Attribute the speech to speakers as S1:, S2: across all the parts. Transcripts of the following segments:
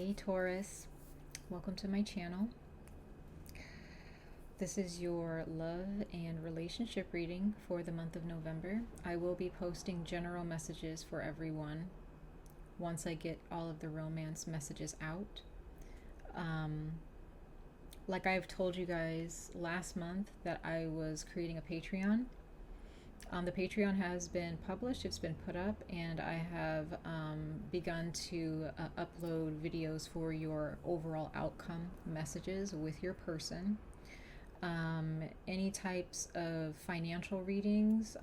S1: Hey Taurus, welcome to my channel. This is your love and relationship reading for the month of November. I will be posting general messages for everyone once I get all of the romance messages out. Like I've told you guys last month that I was creating a Patreon. The Patreon has been published, it's been put up, and I have begun to upload videos for your overall outcome messages with your person. Any types of financial readings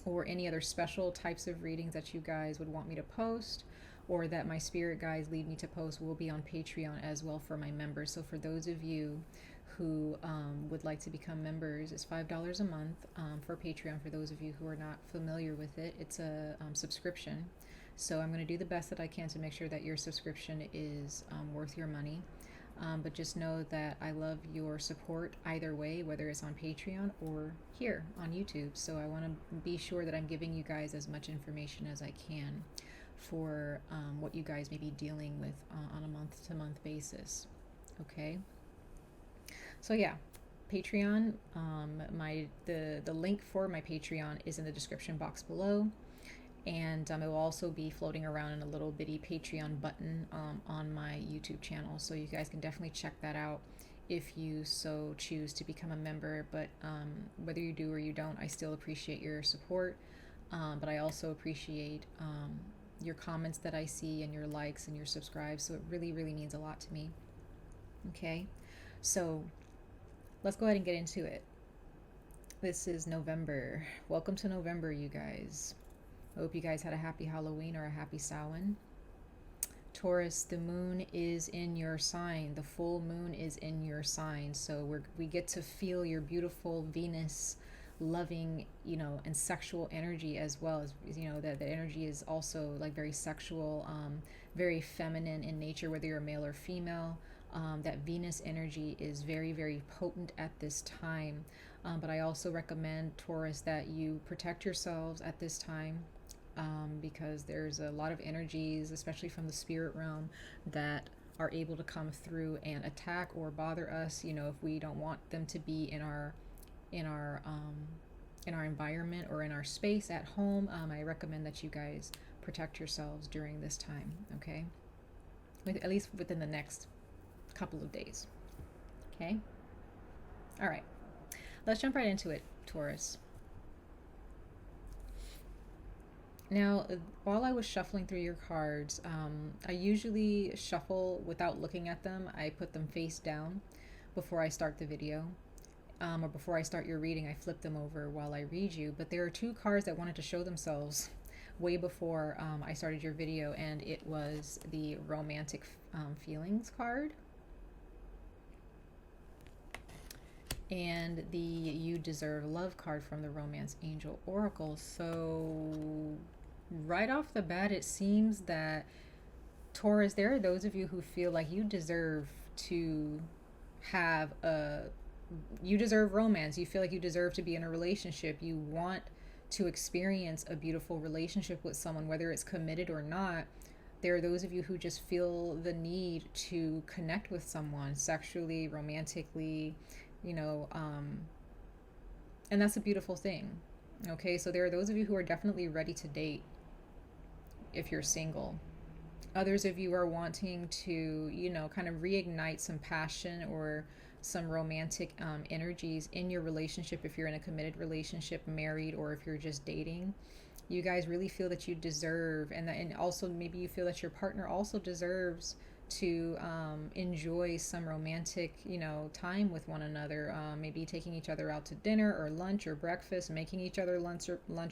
S1: or any other special types of readings that you guys would want me to post or that my spirit guides lead me to post will be on Patreon as well for my members. So for those of you who would like to become members, it's $5 a month for Patreon. For those of you who are not familiar with it, it's a subscription. So I'm going to do the best that I can to make sure that your subscription is worth your money. But just know that I love your support either way, whether it's on Patreon or here on YouTube. So I want to be sure that I'm giving you guys as much information as I can for what you guys may be dealing with on a month-to-month basis. Okay? So yeah, Patreon, the link for my Patreon is in the description box below. And it will also be floating around in a little bitty Patreon button on my YouTube channel. So you guys can definitely check that out if you so choose to become a member. But whether you do or you don't, I still appreciate your support. But I also appreciate your comments that I see and your likes and your subscribes. So it really, really means a lot to me. Okay, so let's go ahead and get into it. This is November. Welcome to November, you guys. I hope you guys had a happy Halloween or a happy Samhain. Taurus, the moon is in your sign. The full moon is in your sign. So we get to feel your beautiful Venus loving, and sexual energy as well. As that energy is also like very sexual, very feminine in nature, whether you're male or female. That Venus energy is very, very potent at this time. But I also recommend, Taurus, that you protect yourselves at this time. Because there's a lot of energies, especially from the spirit realm, that are able to come through and attack or bother us. If we don't want them to be in our environment or in our space at home, I recommend that you guys protect yourselves during this time. Okay, at least within the next couple of days. Okay. All right. Let's jump right into it, Taurus. Now, while I was shuffling through your cards, I usually shuffle without looking at them. I put them face down before I start the video, or before I start your reading. I flip them over while I read you. But there are two cards that wanted to show themselves way before I started your video, and it was the romantic feelings card and the You Deserve Love card from the Romance Angel Oracle. So right off the bat, it seems that, Taurus, there are those of you who feel like you deserve to have you deserve romance. You feel like you deserve to be in a relationship. You want to experience a beautiful relationship with someone, whether it's committed or not. There are those of you who just feel the need to connect with someone sexually, romantically, and that's a beautiful thing. Okay, so there are those of you who are definitely ready to date if you're single. Others of you are wanting to, kind of reignite some passion or some romantic energies in your relationship if you're in a committed relationship, married, or if you're just dating. You guys really feel that you deserve, and also maybe you feel that your partner also deserves to enjoy some romantic, time with one another. Maybe taking each other out to dinner or lunch or breakfast, making each other lunch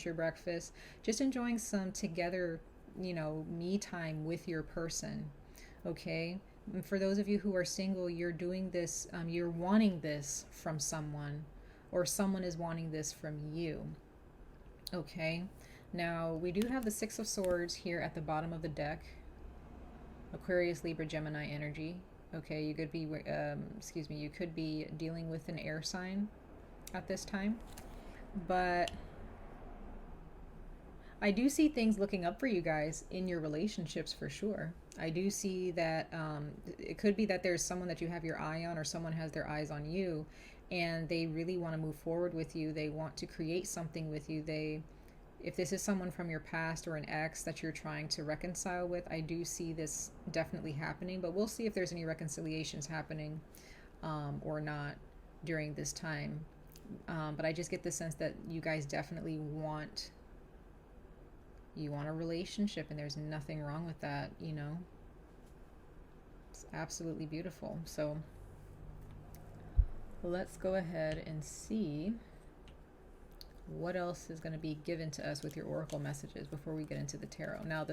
S1: or breakfast, just enjoying some together, me time with your person. Okay. And for those of you who are single, you're doing this, you're wanting this from someone, or someone is wanting this from you. Okay. Now we do have the Six of Swords here at the bottom of the deck. Aquarius, Libra, Gemini energy. Okay, you could be, you could be dealing with an air sign at this time. But I do see things looking up for you guys in your relationships for sure. I do see that it could be that there's someone that you have your eye on, or someone has their eyes on you, and they really want to move forward with you. They want to create something with you. If this is someone from your past or an ex that you're trying to reconcile with, I do see this definitely happening, but we'll see if there's any reconciliations happening or not during this time. But I just get the sense that you guys definitely want a relationship, and there's nothing wrong with that, you know. It's absolutely beautiful. So let's go ahead and see what else is going to be given to us with your oracle messages before we get into the tarot. Now,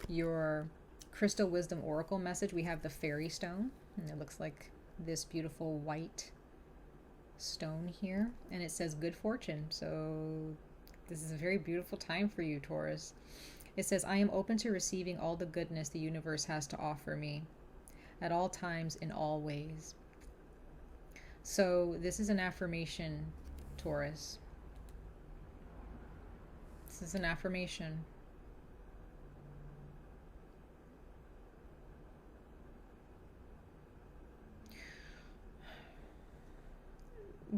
S1: your crystal wisdom oracle message, we have the fairy stone, and it looks like this beautiful white stone here, and it says good fortune. So this is a very beautiful time for you, Taurus. It says, I am open to receiving all the goodness the universe has to offer me at all times, in all ways. So this is an affirmation, Taurus. This is an affirmation.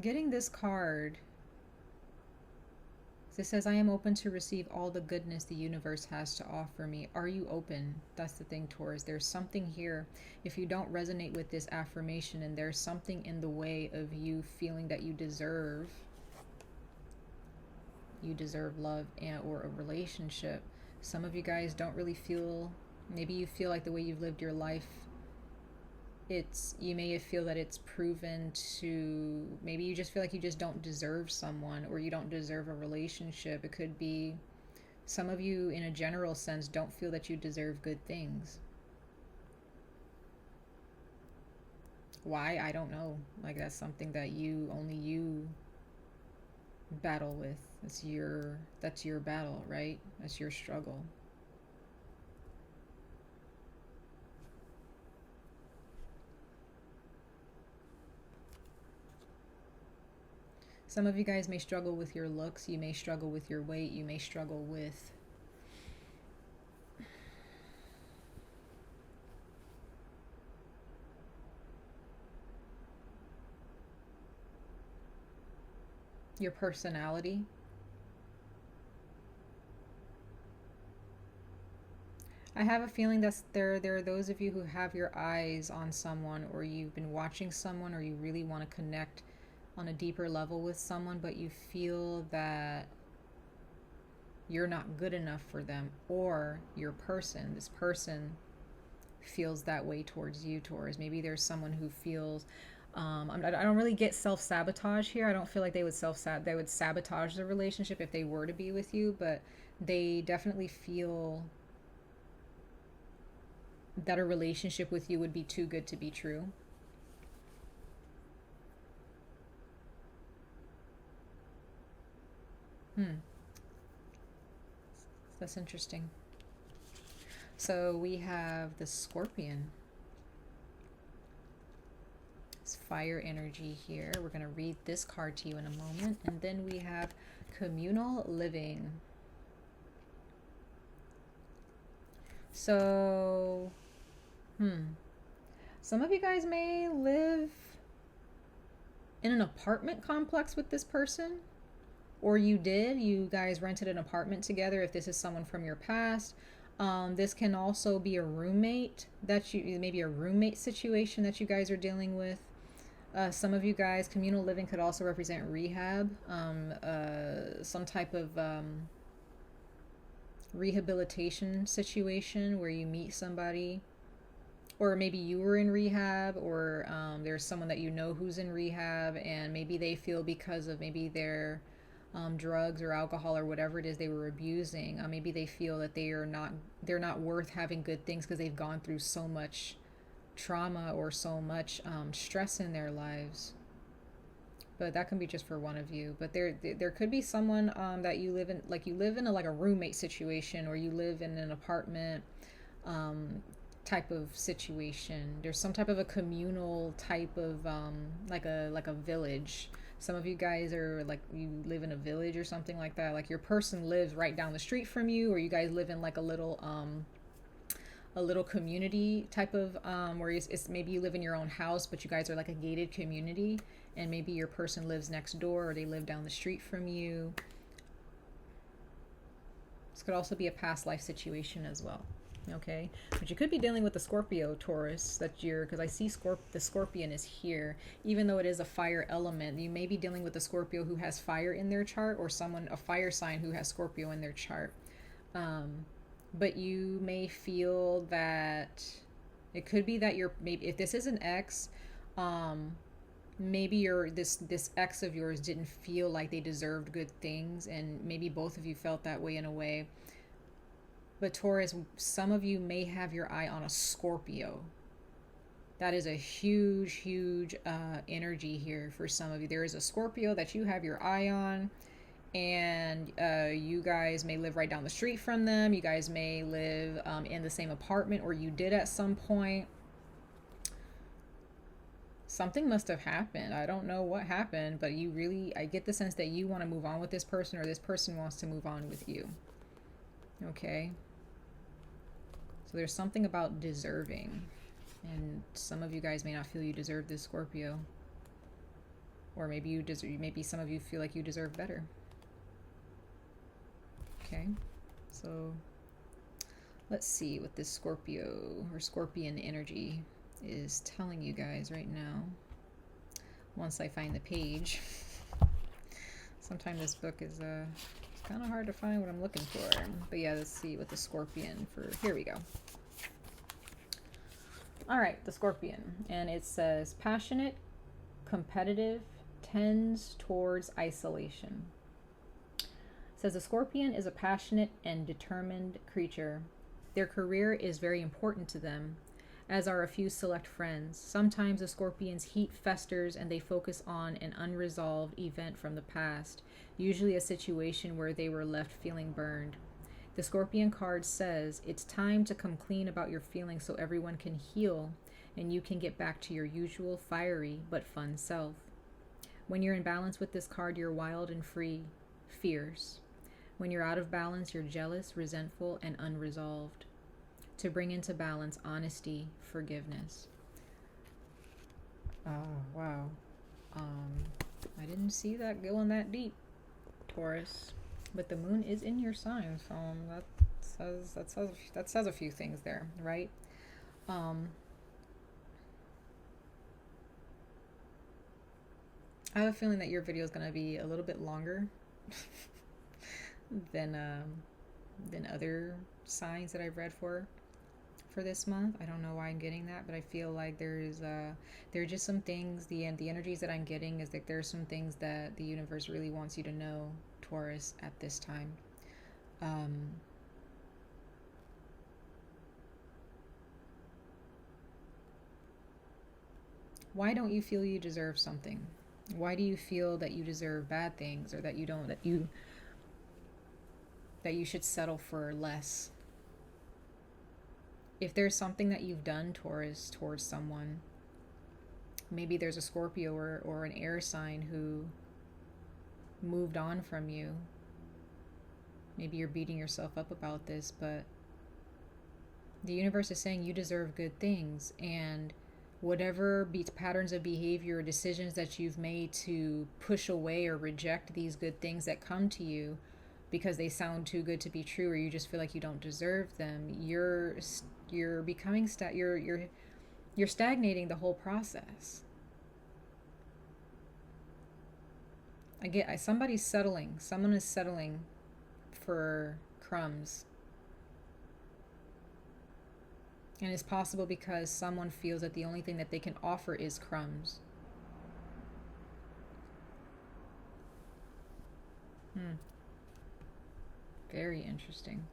S1: Getting this card, it says, I am open to receive all the goodness the universe has to offer me. Are you open? That's the thing, Taurus. There's something here. If you don't resonate with this affirmation, and there's something in the way of you feeling that you deserve love or a relationship. Some of you guys don't really feel, maybe you feel like the way you've lived your life, you may feel that it's proven to, maybe you just feel like you just don't deserve someone, or you don't deserve a relationship. It could be some of you, in a general sense, don't feel that you deserve good things. Why? I don't know. Like, that's something that only you battle with. That's your battle, right? That's your struggle. Some of you guys may struggle with your looks. You may struggle with your weight. You may struggle with your personality. I have a feeling that there are those of you who have your eyes on someone, or you've been watching someone, or you really want to connect on a deeper level with someone, but you feel that you're not good enough for them, or this person feels that way towards you, Taurus. Maybe there's someone who feels, I don't really get self-sabotage here. I don't feel like they would sabotage the relationship if they were to be with you, but they definitely feel that a relationship with you would be too good to be true. That's interesting. So we have the Scorpion. It's fire energy here. We're going to read this card to you in a moment. And then we have communal living. So, some of you guys may live in an apartment complex with this person. Or you guys rented an apartment together if this is someone from your past. This can also be a roommate maybe a roommate situation that you guys are dealing with. Some of you guys, communal living could also represent rehab, some type of rehabilitation situation where you meet somebody, or maybe you were in rehab, or there's someone that you know who's in rehab, and maybe they feel because of maybe their drugs or alcohol or whatever it is they were abusing, maybe they feel that they're not worth having good things because they've gone through so much trauma or so much stress in their lives. But that can be just for one of you. But there could be someone that you live in, like you live in a roommate situation, or you live in an apartment type of situation. There's some type of a communal type of like a village Some of you guys are like, you live in a village or something like that. Like your person lives right down the street from you, or you guys live in like a little community type of where it's maybe you live in your own house, but you guys are like a gated community, and maybe your person lives next door or they live down the street from you. This could also be a past life situation as well. Okay, but you could be dealing with the Scorpio, Taurus, that you're, because I see the Scorpion is here, even though it is a fire element. You may be dealing with a Scorpio who has fire in their chart, or someone, a fire sign who has Scorpio in their chart. But you may feel that it could be that you're, maybe if this is an ex, maybe this ex of yours didn't feel like they deserved good things, and maybe both of you felt that way in a way. But Taurus, some of you may have your eye on a Scorpio. That is a huge, huge energy here for some of you. There is a Scorpio that you have your eye on, and you guys may live right down the street from them. You guys may live in the same apartment, or you did at some point. Something must have happened. I don't know what happened, but you really, I get the sense that you want to move on with this person, or this person wants to move on with you. Okay? So there's something about deserving, and some of you guys may not feel you deserve this Scorpio, or maybe you deserve, maybe some of you feel like you deserve better. Okay, so let's see what this Scorpio or Scorpion energy is telling you guys right now. Once I find the page. Sometimes this book is kind of hard to find what I'm looking for. But yeah, let's see what the Scorpion for, here we go. All right, the Scorpion, and it says passionate, competitive, tends towards isolation. It says a Scorpion is a passionate and determined creature. Their career is very important to them, as are a few select friends. Sometimes a Scorpion's heat festers and they focus on an unresolved event from the past, usually a situation where they were left feeling burned. The Scorpion card says it's time to come clean about your feelings so everyone can heal and you can get back to your usual fiery but fun self. When you're in balance with this card, you're wild and free, fierce. When you're out of balance, you're jealous, resentful, and unresolved. To bring into balance honesty, forgiveness. Oh, wow. I didn't see that going that deep, Taurus. But the moon is in your sign, so that says a few things there, right? I have a feeling that your video is going to be a little bit longer than other signs that I've read for this month. I don't know why I'm getting that, but I feel like there are just some things, the energies that I'm getting is that there's some things that the universe really wants you to know, Taurus, at this time. Why don't you feel you deserve something? Why do you feel that you deserve bad things, or that you don't, that you should settle for less? If there's something that you've done, Taurus, towards someone, maybe there's a Scorpio or an air sign who moved on from you. Maybe you're beating yourself up about this, but the universe is saying you deserve good things, and whatever patterns of behavior or decisions that you've made to push away or reject these good things that come to you because they sound too good to be true, or you just feel like you don't deserve them, you're becoming you're stagnating the whole process. Someone is settling for crumbs. And it's possible because someone feels that the only thing that they can offer is crumbs. Very interesting.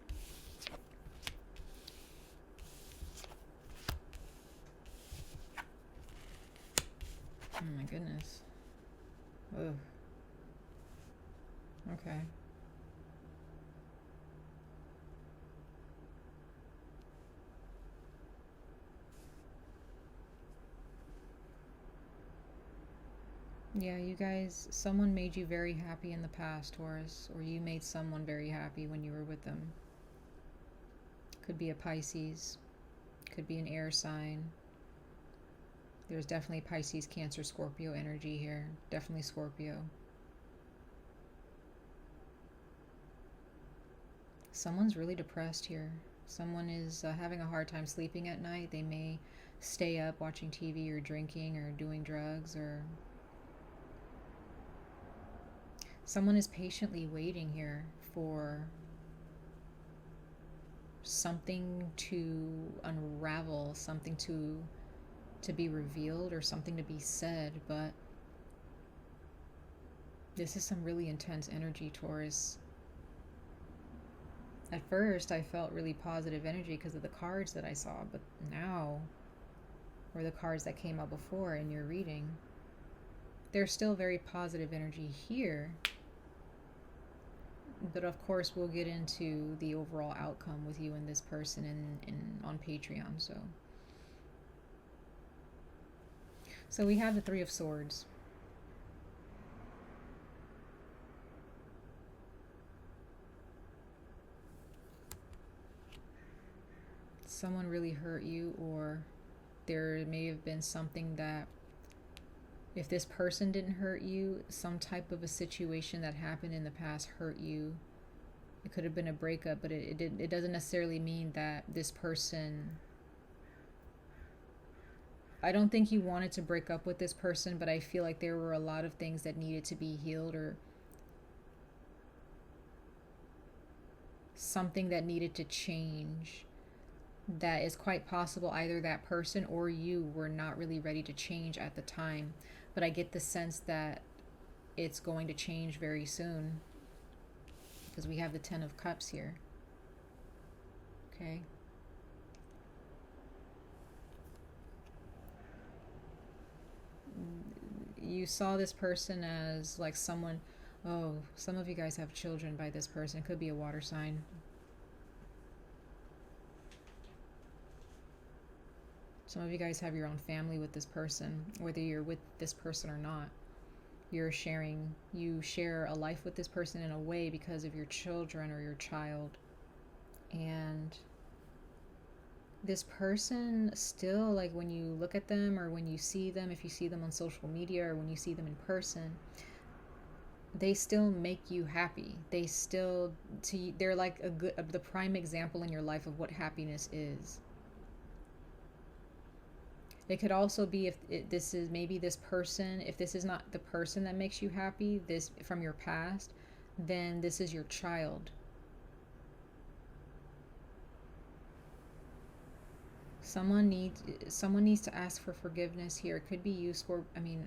S1: Oh my goodness. Ugh. Okay. Yeah, you guys, someone made you very happy in the past, Taurus, or you made someone very happy when you were with them. Could be a Pisces, could be an air sign. There's definitely Pisces, Cancer, Scorpio energy here. Definitely Scorpio. Someone's really depressed here. Someone is having a hard time sleeping at night. They may stay up watching TV or drinking or doing drugs, or someone is patiently waiting here for something to unravel, something to be revealed, or something to be said. But this is some really intense energy, Taurus. At first I felt really positive energy because of the cards that I saw, but now, or the cards that came out before in your reading, there's still very positive energy here. But of course we'll get into the overall outcome with you and this person in on Patreon. So we have the Three of Swords. Someone really hurt you, or there may have been something that, if this person didn't hurt you, some type of a situation that happened in the past hurt you. It could have been a breakup, but it doesn't necessarily mean that this person, I don't think you wanted to break up with this person, but I feel like there were a lot of things that needed to be healed, or something that needed to change, that is quite possible either that person or you were not really ready to change at the time. But I get the sense that it's going to change very soon, because we have the Ten of Cups here. Okay. You saw this person as like someone, oh, some of you guys have children by this person. It could be a water sign. Some of you guys have your own family with this person, whether you're with this person or not. You share a life with this person in a way because of your children or your child. And this person still, like when you look at them or when you see them, if you see them on social media or when you see them in person, they still make you happy. They're like the prime example in your life of what happiness is. It could also be if this is maybe this person, if this is not the person that makes you happy, this from your past, then this is your child. Someone needs to ask for forgiveness here. It could be you,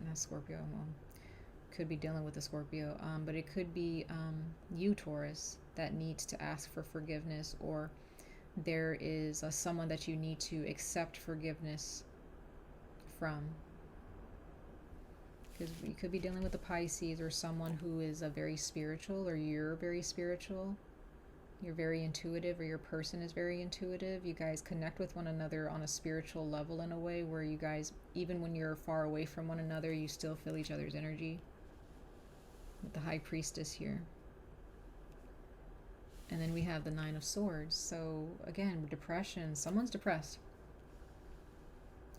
S1: not Scorpio. Well, could be dealing with a Scorpio, but it could be you, Taurus, that needs to ask for forgiveness, or there is someone that you need to accept forgiveness from, because you could be dealing with a Pisces or someone who is a very spiritual, or you're very spiritual, you're very intuitive, or your person is very intuitive. You guys connect with one another on a spiritual level in a way where you guys, even when you're far away from one another, you still feel each other's energy, with the High Priestess here. And then we have the Nine of Swords. So again, depression, someone's depressed.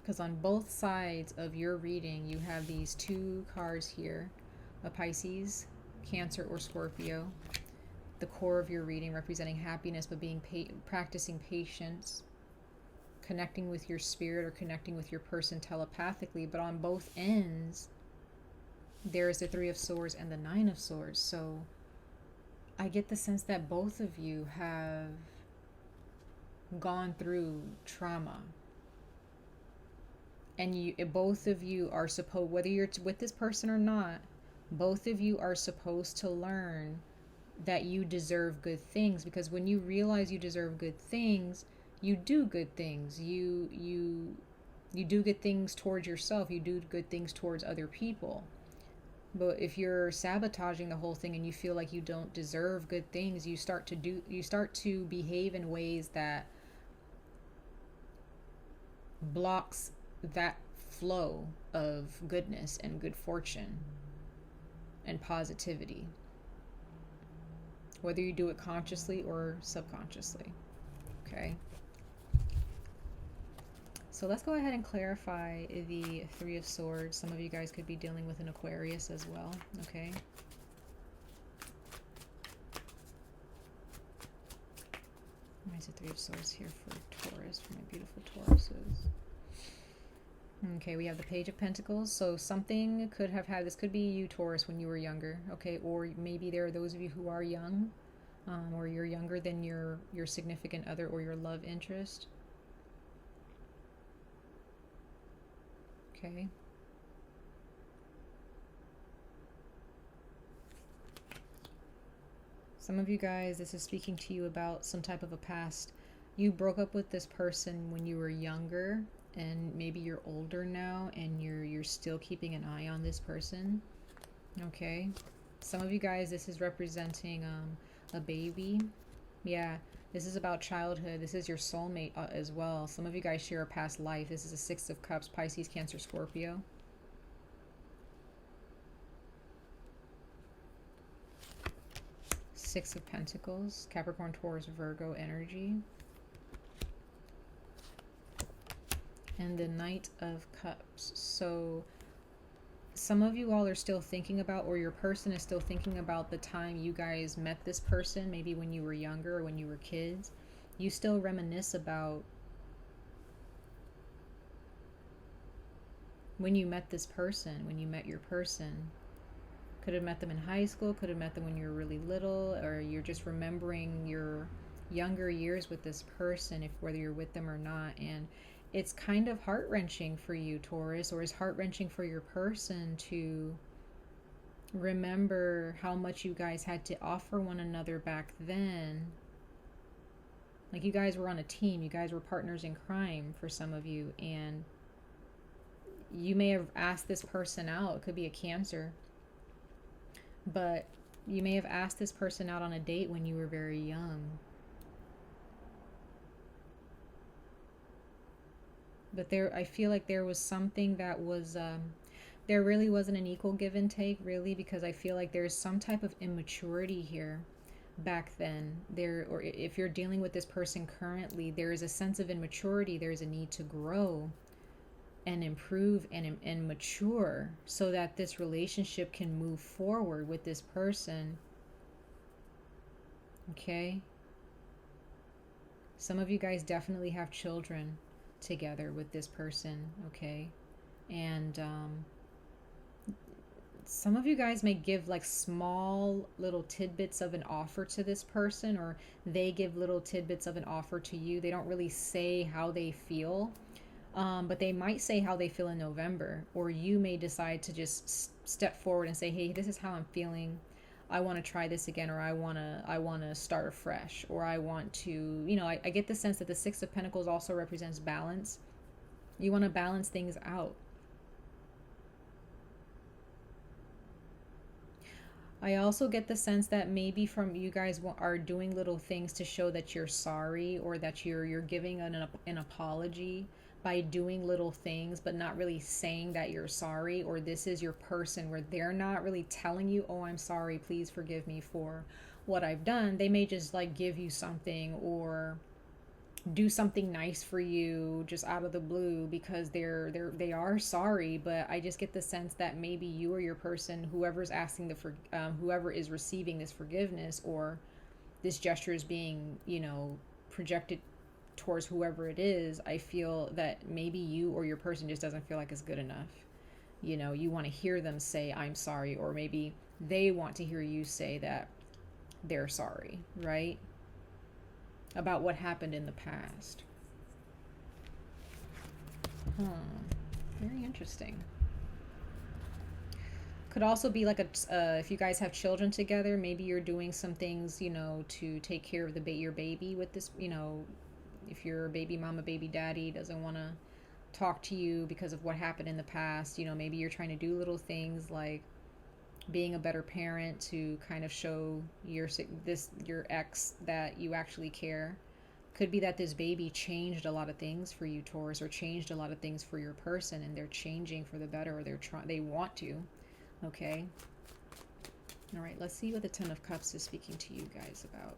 S1: Because on both sides of your reading, you have these two cards here, a Pisces, Cancer, or Scorpio. The core of your reading representing happiness, but practicing patience, connecting with your spirit or connecting with your person telepathically. But on both ends, there is the Three of Swords and the Nine of Swords. So I get the sense that both of you have gone through trauma. And both of you are supposed, whether you're with this person or not, both of you are supposed to learn that you deserve good things. Because when you realize you deserve good things, you do good things. You do good things towards yourself. You do good things towards other people. But if you're sabotaging the whole thing and you feel like you don't deserve good things, you start to behave in ways that blocks that flow of goodness and good fortune. and positivity, whether you do it consciously or subconsciously. Okay. So let's go ahead and clarify the Three of Swords. Some of you guys could be dealing with an Aquarius as well. Okay. Why is the Three of Swords here for Taurus, for my beautiful Tauruses? Okay, we have the Page of Pentacles. So something could have had, this could be you, Taurus, when you were younger. Okay, or maybe there are those of you who are young, or you're younger than your significant other or your love interest. Okay. Some of you guys, this is speaking to you about some type of a past. You broke up with this person when you were younger, and maybe you're older now, and you're still keeping an eye on this person. Okay. Some of you guys, this is representing a baby. Yeah, this is about childhood. This is your soulmate as well. Some of you guys share a past life. This is a Six of Cups, Pisces, Cancer, Scorpio. Six of Pentacles, Capricorn, Taurus, Virgo energy. And the Knight of Cups. So some of you all are still thinking about, or your person is still thinking about the time you guys met this person, maybe when you were younger or when you were kids. You still reminisce about when you met this person, when you met your person. Could have met them in high school, could have met them when you were really little, or you're just remembering your younger years with this person, if whether you're with them or not. And it's kind of heart-wrenching for you, Taurus, or it's heart-wrenching for your person to remember how much you guys had to offer one another back then. Like, you guys were on a team, you guys were partners in crime for some of you, and you may have asked this person out. It could be a Cancer, but you may have asked this person out on a date when you were very young. But there, I feel like there was something that was, there really wasn't an equal give and take, really, because I feel like there's some type of immaturity here back then. There, or if you're dealing with this person currently, there is a sense of immaturity. There's a need to grow and improve and mature so that this relationship can move forward with this person. Okay? Some of you guys definitely have children together with this person, okay? And some of you guys may give like small little tidbits of an offer to this person, or they give little tidbits of an offer to you. They don't really say how they feel. But they might say how they feel in November, or you may decide to just step forward and say, hey, this is how I'm feeling. I want to try this again, or I want to start afresh, or I want to, you know, I get the sense that the Six of Pentacles also represents balance. You want to balance things out. I also get the sense that maybe from you guys are doing little things to show that you're sorry, or that you're giving an apology by doing little things, but not really saying that you're sorry, or this is your person where they're not really telling you, oh, I'm sorry, please forgive me for what I've done. They may just like give you something or do something nice for you just out of the blue because they are sorry. But I just get the sense that maybe you or your person, whoever's asking whoever is receiving this forgiveness, or this gesture is being, you know, projected towards whoever it is, I feel that maybe you or your person just doesn't feel like it's good enough. You know, you want to hear them say, I'm sorry, or maybe they want to hear you say that they're sorry, right? About what happened in the past. Very interesting. Could also be like if you guys have children together, maybe you're doing some things, you know, to take care of your baby with this, you know, if your baby mama, baby daddy doesn't want to talk to you because of what happened in the past, you know, maybe you're trying to do little things like being a better parent to kind of show your ex that you actually care. Could be that this baby changed a lot of things for you, Taurus, or changed a lot of things for your person, and they're changing for the better, or they want to. Okay. All right, let's see what the Ten of Cups is speaking to you guys about.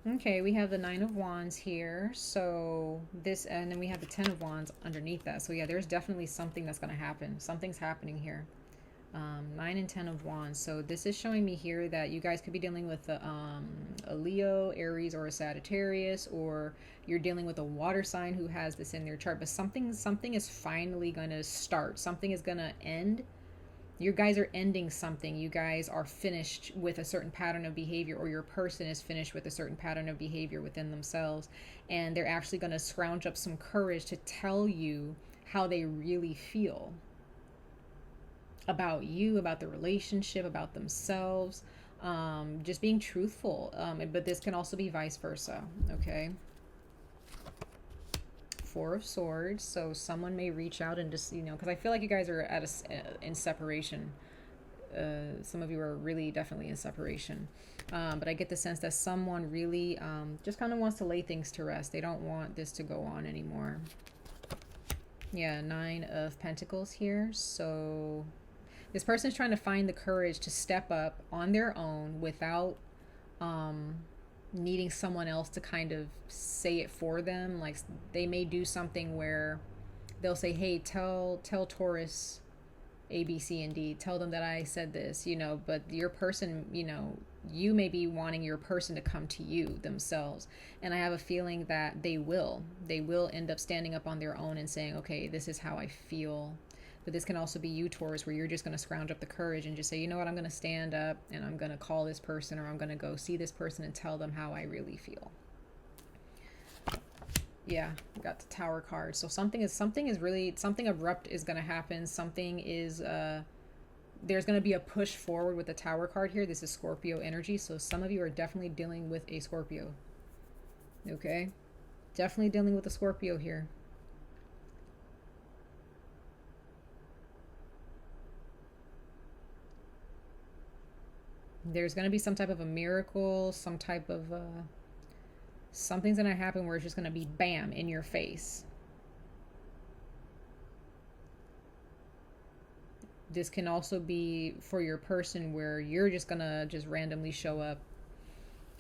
S1: Okay, we have the Nine of Wands here. So this, and then we have the Ten of Wands underneath that. So yeah, there's definitely something that's going to happen. Something's happening here. 9 and 10 of Wands. So this is showing me here that you guys could be dealing with a Leo, Aries, or a Sagittarius, or you're dealing with a water sign who has this in their chart. But something is finally going to start. Something is going to end. You guys are ending something. You guys are finished with a certain pattern of behavior, or your person is finished with a certain pattern of behavior within themselves. And they're actually going to scrounge up some courage to tell you how they really feel about you, about the relationship, about themselves, just being truthful. But this can also be vice versa, okay? Four of Swords. So someone may reach out and just, you know, because I feel like you guys are at in separation. Some of you are really definitely in separation. But I get the sense that someone really just kind of wants to lay things to rest. They don't want this to go on anymore. Yeah, 9 of Pentacles here. So this person is trying to find the courage to step up on their own without needing someone else to kind of say it for them. Like they may do something where they'll say, hey, tell Taurus A, B, C, and D. Tell them that I said this, you know, but your person, you know, you may be wanting your person to come to you themselves. And I have a feeling that they will end up standing up on their own and saying, okay, this is how I feel. But this can also be you, Taurus, where you're just going to scrounge up the courage and just say, you know what, I'm going to stand up and I'm going to call this person, or I'm going to go see this person and tell them how I really feel. Yeah, we got the Tower card. So something abrupt is going to happen. Something is, there's going to be a push forward with the Tower card here. This is Scorpio energy. So some of you are definitely dealing with a Scorpio. Okay? Definitely dealing with a Scorpio here. There's going to be some type of a miracle, some type of something's going to happen where it's just going to be bam in your face. This can also be for your person where you're just going to just randomly show up,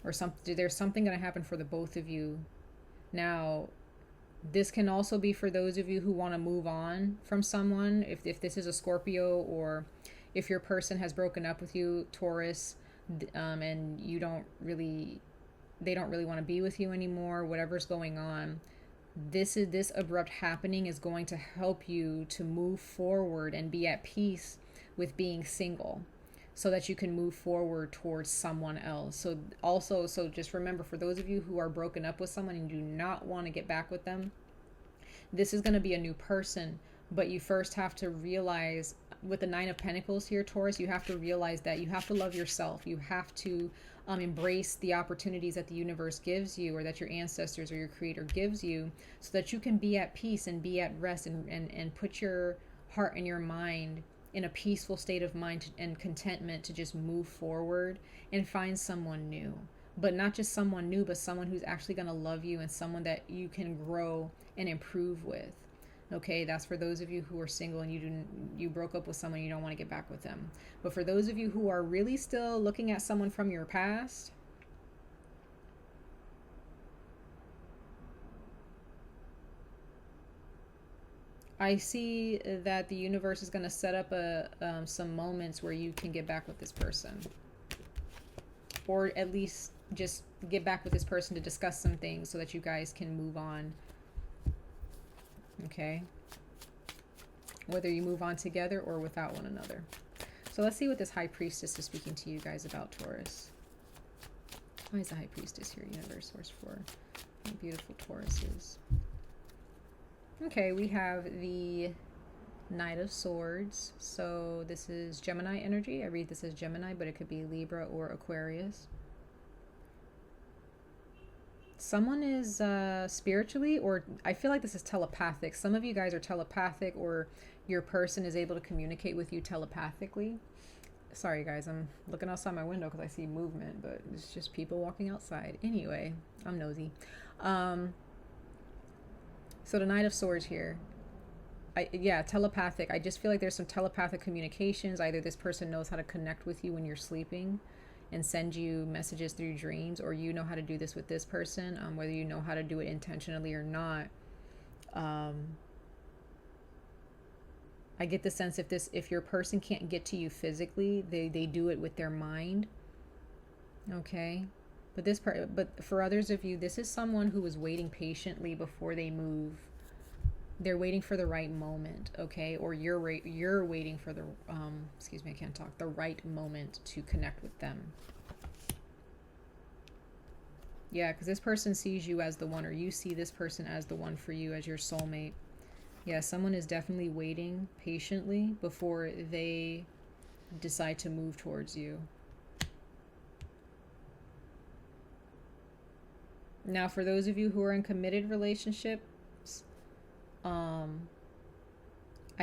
S1: or there's something going to happen for the both of you. Now, this can also be for those of you who want to move on from someone. If this is a Scorpio, or if your person has broken up with you, Taurus, and they don't really want to be with you anymore, whatever's going on, this abrupt happening is going to help you to move forward and be at peace with being single, so that you can move forward towards someone else. So just remember, for those of you who are broken up with someone and do not want to get back with them, this is going to be a new person. But you first have to realize, with the 9 of Pentacles here, Taurus, you have to realize that you have to love yourself. You have to embrace the opportunities that the universe gives you, or that your ancestors or your creator gives you, so that you can be at peace and be at rest, and put your heart and your mind in a peaceful state of mind and contentment to just move forward and find someone new. But not just someone new, but someone who's actually going to love you, and someone that you can grow and improve with. Okay, that's for those of you who are single and you broke up with someone, you don't want to get back with them. But for those of you who are really still looking at someone from your past, I see that the universe is going to set up some moments where you can get back with this person, or at least just get back with this person to discuss some things so that you guys can move on. Okay, whether you move on together or without one another. So let's see what this High Priestess is speaking to you guys about, Taurus. Why is the High Priestess here, universe, source for beautiful Tauruses? Okay, we have the Knight of Swords. So this is Gemini energy. I read this as Gemini, but it could be Libra or Aquarius. Someone is spiritually, or I feel like this is telepathic. Some of you guys are telepathic, or your person is able to communicate with you telepathically. Sorry guys, I'm looking outside my window because I see movement, but it's just people walking outside. Anyway, I'm nosy. So the Knight of Swords here. Yeah, telepathic. I just feel like there's some telepathic communications. Either this person knows how to connect with you when you're sleeping and send you messages through dreams, or you know how to do this with this person, whether you know how to do it intentionally or not. I get the sense if your person can't get to you physically, they do it with their mind. Okay. But for others of you, this is someone who is waiting patiently before they move. They're waiting for the right moment, okay? Or you're waiting for the excuse me, I can't talk. The right moment to connect with them. Yeah, because this person sees you as the one, or you see this person as the one for you, as your soulmate. Yeah, someone is definitely waiting patiently before they decide to move towards you. Now, for those of you who are in committed relationships, I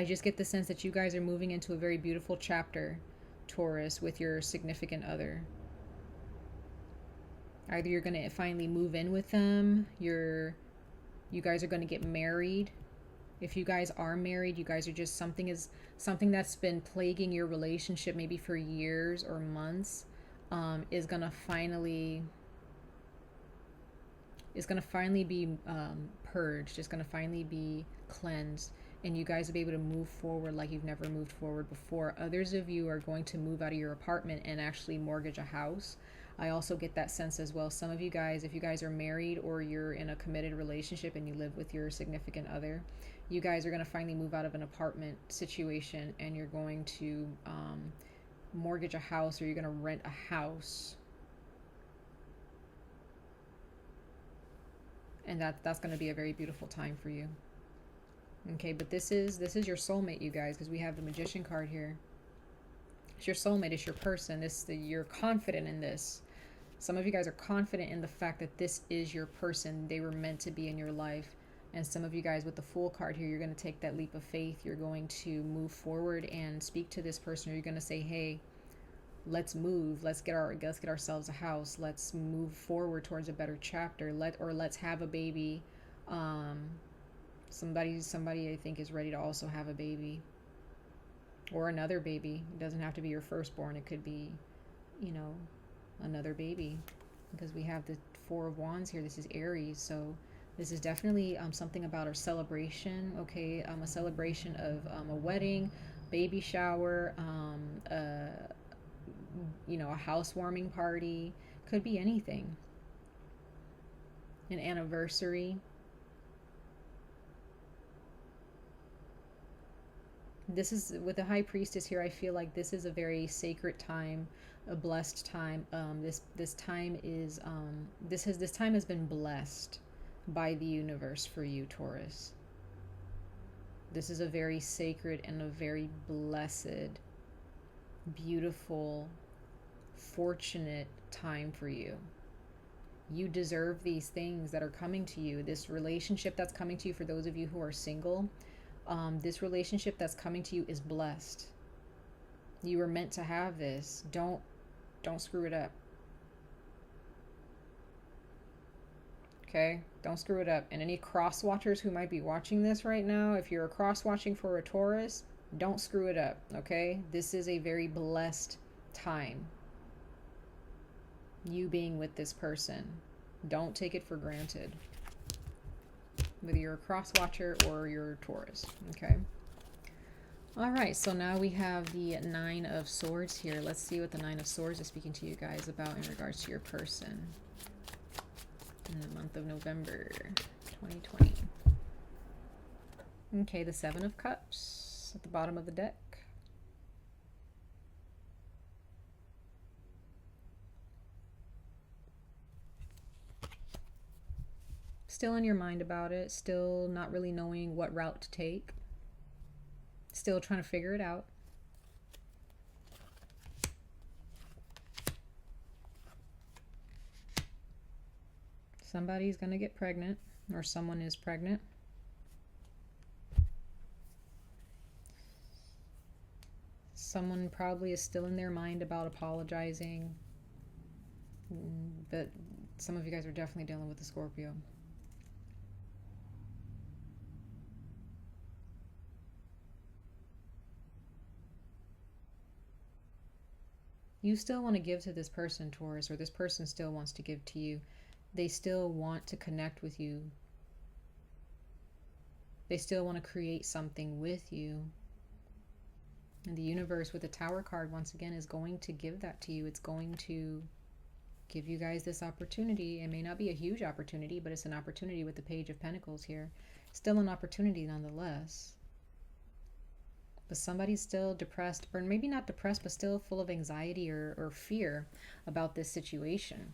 S1: just get the sense that you guys are moving into a very beautiful chapter, Taurus, with your significant other. Either you're going to finally move in with them, you guys are going to get married. If you guys are married, you guys are just something that's been plaguing your relationship maybe for years or months, is going to finally be purged. It's going to finally be cleansed, and you guys will be able to move forward like you've never moved forward before. Others of you are going to move out of your apartment and actually mortgage a house. I also get that sense as well. Some of you guys, if you guys are married or you're in a committed relationship and you live with your significant other, you guys are going to finally move out of an apartment situation, and you're going to mortgage a house, or you're going to rent a house. And that's going to be a very beautiful time for you. Okay, but this is your soulmate, you guys, because we have the Magician card here. It's your soulmate, it's your person. You're confident in this. Some of you guys are confident in the fact that this is your person. They were meant to be in your life. And some of you guys with the Fool card here, you're going to take that leap of faith. You're going to move forward and speak to this person. Or you're going to say, hey, let's move. Let's get ourselves a house. Let's move forward towards a better chapter. Let's have a baby. Somebody I think is ready to also have a baby, or another baby. It doesn't have to be your firstborn. It could be, another baby, because we have the Four of Wands here. This is Aries, so this is definitely something about our celebration. Okay, a celebration of a wedding, baby shower, a housewarming party. Could be anything. An anniversary. This is, with the High Priestess here, I feel like this is a very sacred time, a blessed time. This time has been blessed by the universe for you, Taurus. This is a very sacred and a very blessed, beautiful, fortunate time for you. You deserve these things that are coming to you. This relationship that's coming to you, for those of you who are single, this relationship that's coming to you is blessed. You were meant to have this. Don't screw it up. Okay? Don't screw it up. And any cross watchers who might be watching this right now, if you're cross watching for a Taurus, don't screw it up. Okay? This is a very blessed time. You being with this person. Don't take it for granted. Whether you're a cross watcher or you're a Taurus. Okay? All right, so now we have the Nine of Swords here. Let's see what the Nine of Swords is speaking to you guys about in regards to your person in the month of November 2020. Okay, the Seven of Cups at the bottom of the deck. Still in your mind about it, still not really knowing what route to take. Still trying to figure it out. Somebody's going to get pregnant, or someone is pregnant. Someone probably is still in their mind about apologizing. But some of you guys are definitely dealing with the Scorpio. You still want to give to this person, Taurus, or this person still wants to give to you. They still want to connect with you. They still want to create something with you. And the universe with the Tower card, once again, is going to give that to you. It's going to give you guys this opportunity. It may not be a huge opportunity, but it's an opportunity with the Page of Pentacles here. Still an opportunity nonetheless. But somebody's still depressed, or maybe not depressed, but still full of anxiety or fear about this situation.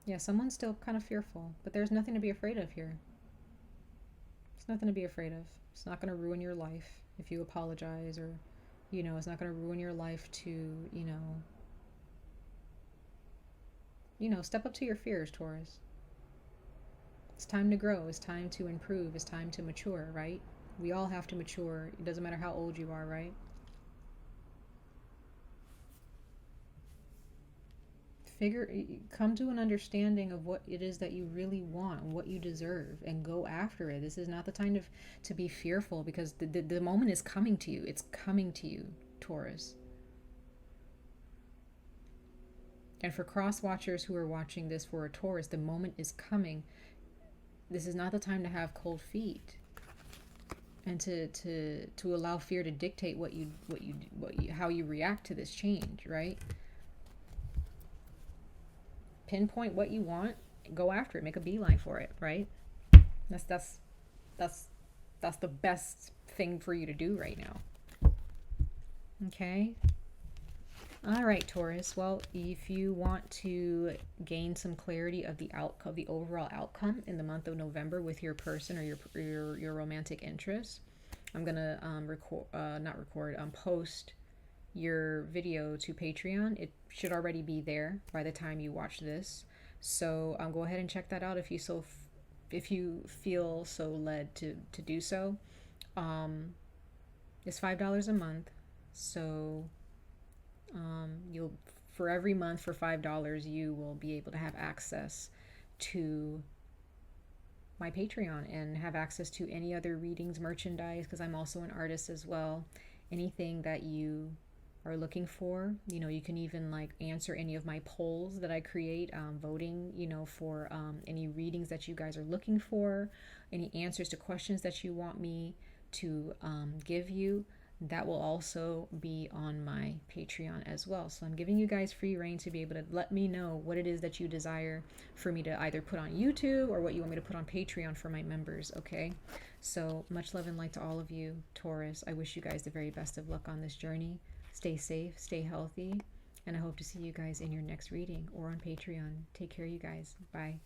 S1: Yeah, someone's still kind of fearful, but there's nothing to be afraid of here. There's nothing to be afraid of. It's not going to ruin your life if you apologize, or, you know, it's not going to ruin your life to, you know, step up to your fears, Taurus. It's time to grow. It's time to improve. It's time to mature, right? We all have to mature. It doesn't matter how old you are, right? Come to an understanding of what it is that you really want, what you deserve, and go after it. This is not the time to be fearful, because the moment is coming to you. It's coming to you, Taurus. And for cross watchers who are watching this for a Taurus, the moment is coming. This is not the time to have cold feet and to allow fear to dictate how you react to this change, right? Pinpoint what you want, go after it, make a beeline for it, right? That's the best thing for you to do right now. Okay. All right, Taurus. Well, if you want to gain some clarity of the overall outcome in the month of November with your person or your romantic interest, I'm gonna post your video to Patreon. It should already be there by the time you watch this. So go ahead and check that out if you feel so led to do so. It's $5 a month. So for every month for $5, you will be able to have access to my Patreon and have access to any other readings, merchandise, because I'm also an artist as well. Anything that you are looking for, you know, you can even like answer any of my polls that I create, voting, you know, for any readings that you guys are looking for, any answers to questions that you want me to give you. That will also be on my Patreon as well. So I'm giving you guys free reign to be able to let me know what it is that you desire for me to either put on YouTube or what you want me to put on Patreon for my members, okay? So much love and light to all of you, Taurus. I wish you guys the very best of luck on this journey. Stay safe, stay healthy, and I hope to see you guys in your next reading or on Patreon. Take care, you guys. Bye.